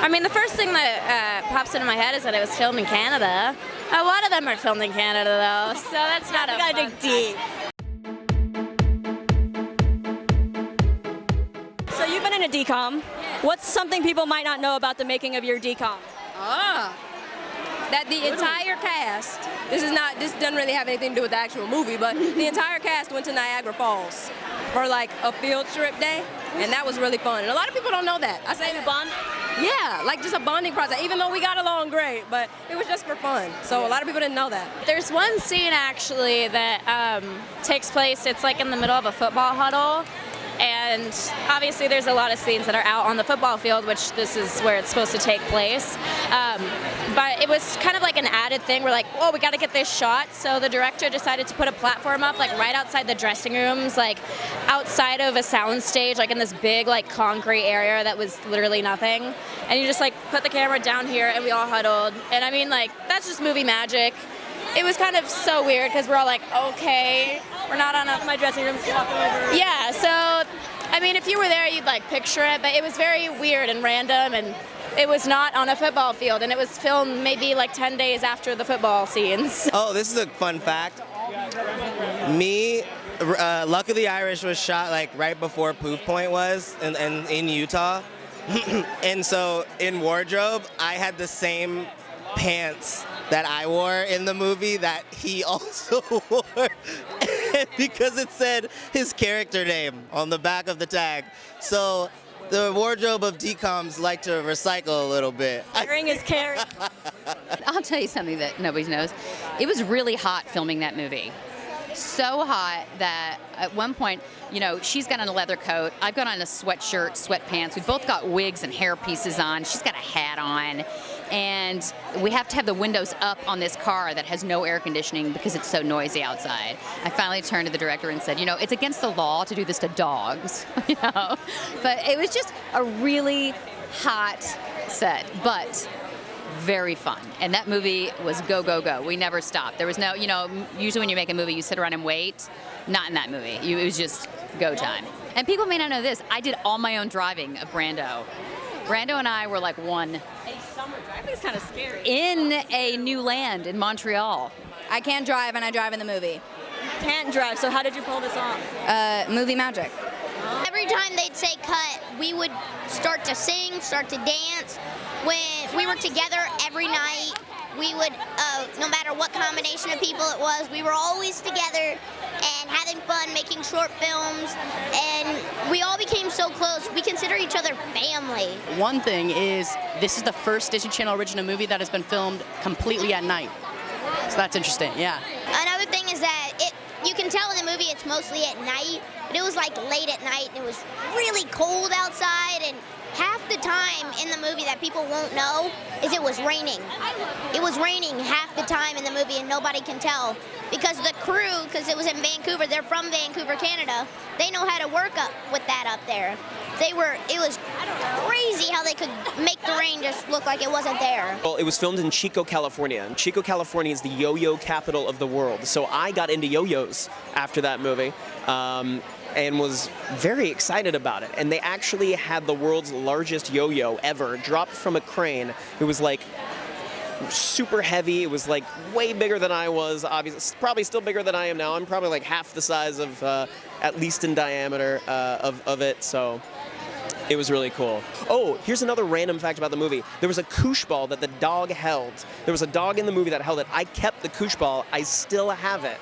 I mean, the first thing that pops into my head is that it was filmed in Canada. A lot of them are filmed in Canada, though, so that's not a fun dig deep. So you've been in a DCOM. What's something people might not know about the making of your DCOM? That the entire cast, this doesn't really have anything to do with the actual movie, but the entire cast went to Niagara Falls for like a field trip day, and that was really fun. And a lot of people don't know that. I say bond? Yeah, like just a bonding process, even though we got along great, but it was just for fun. So a lot of people didn't know that. There's one scene actually that takes place, it's like in the middle of a football huddle. And obviously there's a lot of scenes that are out on the football field, which this is where it's supposed to take place. But it was kind of like an added thing. We're like, oh, we got to get this shot. So the director decided to put a platform up like right outside the dressing rooms, like outside of a sound stage, like in this big like concrete area that was literally nothing. And you just like put the camera down here and we all huddled. And I mean, like, that's just movie magic. It was kind of so weird because we're all like, okay, we're not on My dressing room's walking over. Yeah, so, I mean, if you were there, you'd like picture it, but it was very weird and random, and it was not on a football field, and it was filmed maybe like 10 days after the football scenes. Oh, this is a fun fact. Luck of the Irish was shot like right before Poof Point was in Utah. And so in wardrobe, I had the same pants that I wore in the movie that he also wore because it said his character name on the back of the tag. So the wardrobe of DCOMs like to recycle a little bit. Wearing his character. I'll tell you something that nobody knows. It was really hot filming that movie. So hot that at one point, you know, she's got on a leather coat, I've got on a sweatshirt, sweatpants, we both got wigs and hair pieces on, she's got a hat on, and we have to have the windows up on this car that has no air conditioning because it's so noisy outside. I finally turned to the director and said, you know, it's against the law to do this to dogs, you know, but it was just a really hot set, but very fun. And that movie was go, go, go. We never stopped. There was no, you know, usually when you make a movie, you sit around and wait. Not in that movie. It was just go time. And people may not know this, I did all my own driving of Brando. Brando and I were like one. A summer driving is kind of scary. In a new land in Montreal. I can't drive and I drive in the movie. Can't drive, so how did you pull this off? Movie magic. Every time they'd say cut, we would start to sing, start to dance. When we were together every night, we would, no matter what combination of people it was, we were always together and having fun, making short films, and we all became so close. We consider each other family. One thing is, this is the first Disney Channel original movie that has been filmed completely at night. So that's interesting, yeah. Another thing is that you can tell in the movie it's mostly at night, but it was like late at night and it was really cold outside, and half the time in the movie that people won't know is it was raining. It was raining half the time in the movie and nobody can tell because the crew, because it was in Vancouver, they're from Vancouver, Canada, they know how to work up with that up there. It was crazy how they could make the rain just look like it wasn't there. Well, it was filmed in Chico, California. And Chico, California is the yo-yo capital of the world. So I got into yo-yos after that movie. And was very excited about it. And they actually had the world's largest yo-yo ever dropped from a crane. It was like super heavy. It was like way bigger than I was, obviously, probably still bigger than I am now. I'm probably like half the size of, at least in diameter of it, so it was really cool. Oh, here's another random fact about the movie. There was a koosh ball that the dog held. There was a dog in the movie that held it. I kept the koosh ball. I still have it.